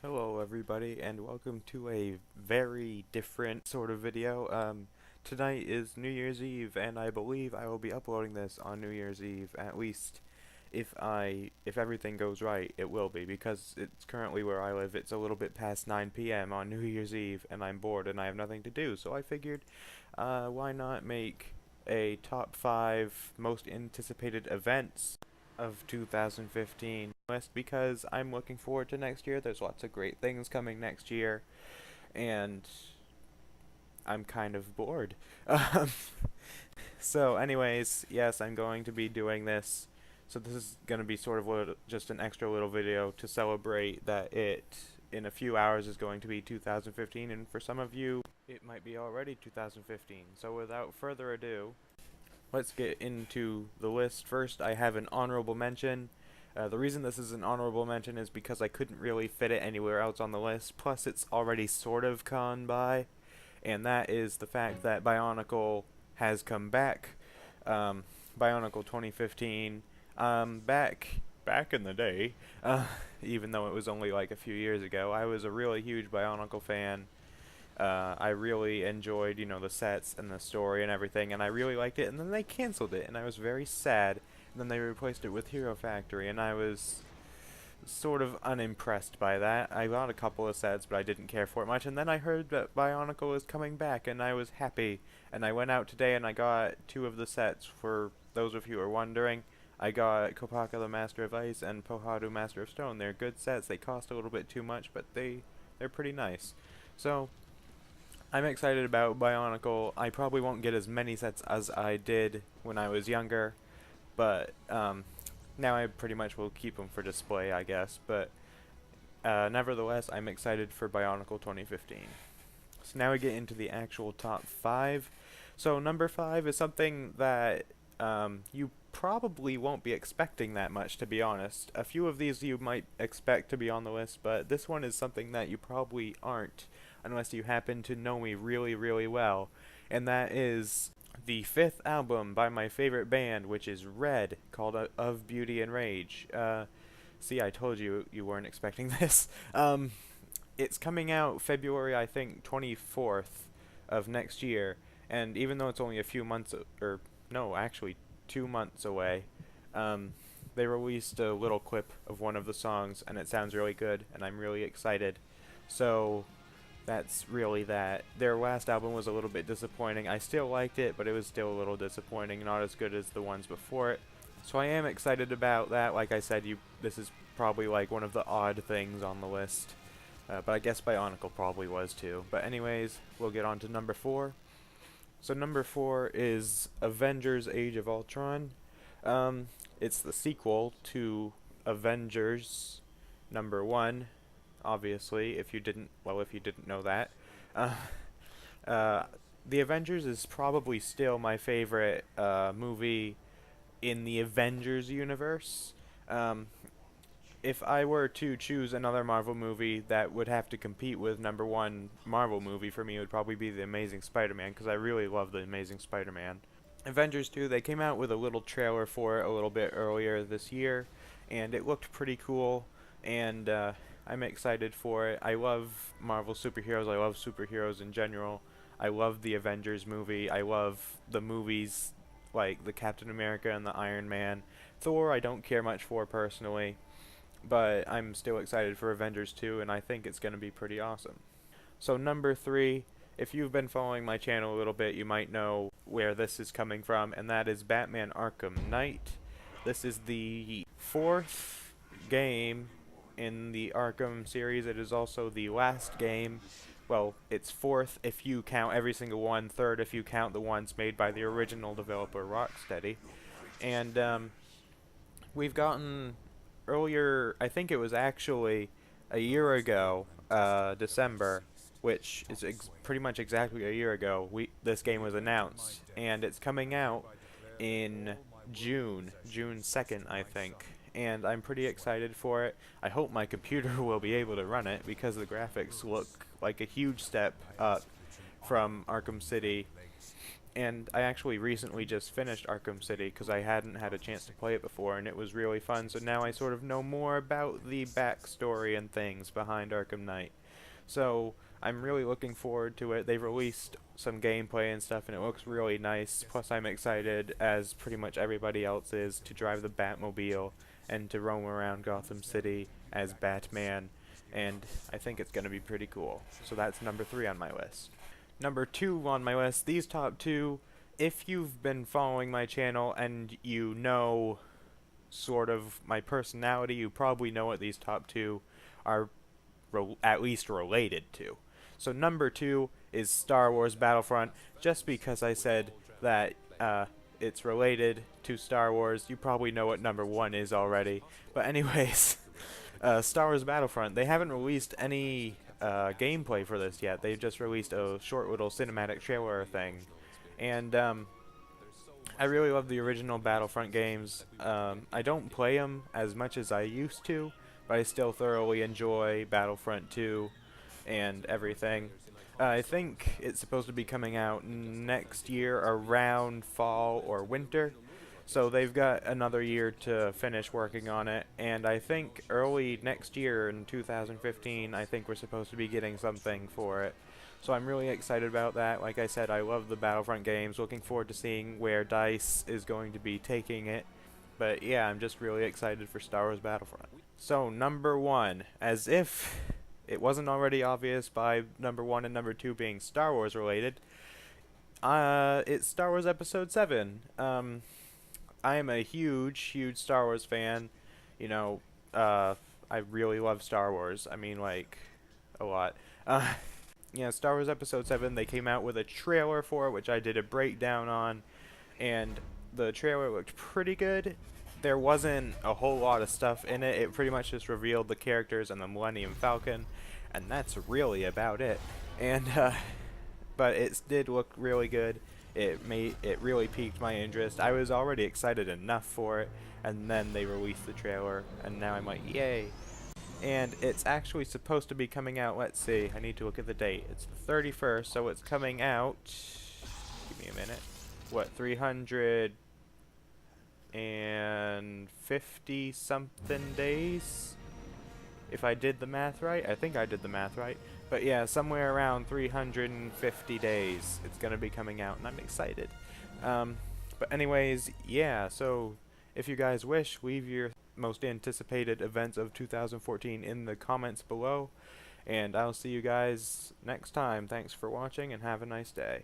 Hello everybody and welcome to a very different sort of video. Tonight is New Year's Eve and I believe I will be uploading this on New Year's Eve, at least if everything goes right, it will be, because it's currently where I live. It's a little bit past 9 p.m. on New Year's Eve and I'm bored and I have nothing to do, so I figured why not make a top 5 most anticipated events of 2015 list, because I'm looking forward to next year. There's lots of great things coming next year, and I'm kind of bored. Um, so, anyways, yes, I'm going to be doing this. So this is going to be sort of just an extra little video to celebrate that it, in a few hours, is going to be 2015, and for some of you, it might be already 2015. So without further ado, let's get into the list. First, I have an honorable mention. The reason this is an honorable mention is because I couldn't really fit it anywhere else on the list, plus it's already sort of gone by, and that is the fact that Bionicle has come back. Bionicle 2015, back in the day, even though it was only like a few years ago, I was a really huge Bionicle fan. I really enjoyed, the sets and the story and everything, and I really liked it, and then they canceled it, and I was very sad, and then they replaced it with Hero Factory, and I was sort of unimpressed by that. I got a couple of sets, but I didn't care for it much, and then I heard that Bionicle is coming back, and I was happy, and I went out today and I got 2 of the sets. For those of you who are wondering, I got Kopaka the Master of Ice and Pohadu Master of Stone. They're good sets. They cost a little bit too much, but they're pretty nice. So I'm excited about Bionicle. I probably won't get as many sets as I did when I was younger, but now I pretty much will keep them for display, I guess. But nevertheless, I'm excited for Bionicle 2015. So now we get into the actual top 5. So number 5 is something that you probably won't be expecting that much, to be honest. A few of these you might expect to be on the list, but this one is something that you probably aren't, unless you happen to know me really, really well. And that is the 5th album by my favorite band, which is Red, called Of Beauty and Rage. See, I told you you weren't expecting this. It's coming out February, I think, 24th of next year, and even though it's only a few months, or no, actually 2 months away, they released a little clip of one of the songs, and it sounds really good, and I'm really excited. So that's really that. Their last album was a little bit disappointing. I still liked it, but it was still a little disappointing, not as good as the ones before it. So I am excited about that. Like I said, this is probably like one of the odd things on the list. But I guess Bionicle probably was too. But anyways, we'll get on to number 4. So number 4 is Avengers Age of Ultron. It's the sequel to Avengers number 1, obviously, if you didn't know that. The Avengers is probably still my favorite movie in the Avengers universe. If I were to choose another Marvel movie that would have to compete with number 1 Marvel movie, for me it would probably be The Amazing Spider-Man, because I really love The Amazing Spider-Man. Avengers 2, they came out with a little trailer for it a little bit earlier this year, and it looked pretty cool, and I'm excited for it. I love Marvel superheroes. I love superheroes in general. I love the Avengers movie. I love the movies like the Captain America and the Iron Man. Thor I don't care much for personally, but I'm still excited for Avengers 2, and I think it's going to be pretty awesome. So number 3, if you've been following my channel a little bit, you might know where this is coming from, and that is Batman Arkham Knight. This is the 4th game in the Arkham series. It is also the last game. Well, it's 4th if you count every single one, 3rd if you count the ones made by the original developer Rocksteady. And we've gotten earlier, I think it was actually a year ago, December, which is pretty much exactly a year ago, this game was announced, and it's coming out in June 2nd, I think, and I'm pretty excited for it. I hope my computer will be able to run it, because the graphics look like a huge step up from Arkham City, And I actually recently just finished Arkham City because I hadn't had a chance to play it before, and it was really fun. So now I sort of know more about the backstory and things behind Arkham Knight. So I'm really looking forward to it. They've released some gameplay and stuff, and it looks really nice. Plus, I'm excited, as pretty much everybody else is, to drive the Batmobile and to roam around Gotham City as Batman. And I think it's going to be pretty cool. So that's number 3 on my list. Number 2 on my list, these top 2, if you've been following my channel and you know sort of my personality, you probably know what these top 2 are at least related to. So number 2 is Star Wars Battlefront, just because I said that it's related to Star Wars. You probably know what number 1 is already. But anyways, Star Wars Battlefront, they haven't released any gameplay for this yet. They've just released a short little cinematic trailer thing. And I really love the original Battlefront games. I don't play them as much as I used to, but I still thoroughly enjoy Battlefront 2 and everything. I think it's supposed to be coming out next year around fall or winter, so they've got another year to finish working on it, and I think early next year in 2015, I think we're supposed to be getting something for it. So I'm really excited about that. Like I said, I love the Battlefront games, looking forward to seeing where DICE is going to be taking it. But yeah, I'm just really excited for Star Wars Battlefront. So number 1, as if it wasn't already obvious by number 1 and number 2 being Star Wars related, it's Star Wars Episode 7. I am a huge Star Wars fan. You know, I really love Star Wars. I mean, like, a lot. Yeah, Star Wars Episode 7, they came out with a trailer for it, which I did a breakdown on, and the trailer looked pretty good. There wasn't a whole lot of stuff in it. It pretty much just revealed the characters and the Millennium Falcon, and that's really about it. And but it did look really good. It really piqued my interest. I was already excited enough for it, and then they released the trailer, and now I'm like, yay. And it's actually supposed to be coming out, let's see, I need to look at the date. It's the 31st, so it's coming out, give me a minute, what, 350 something days? If I did the math right, I think I did the math right. But yeah, somewhere around 350 days it's gonna be coming out, and I'm excited. But anyways, yeah, so if you guys wish, leave your most anticipated events of 2014 in the comments below, and I'll see you guys next time. Thanks for watching, and have a nice day.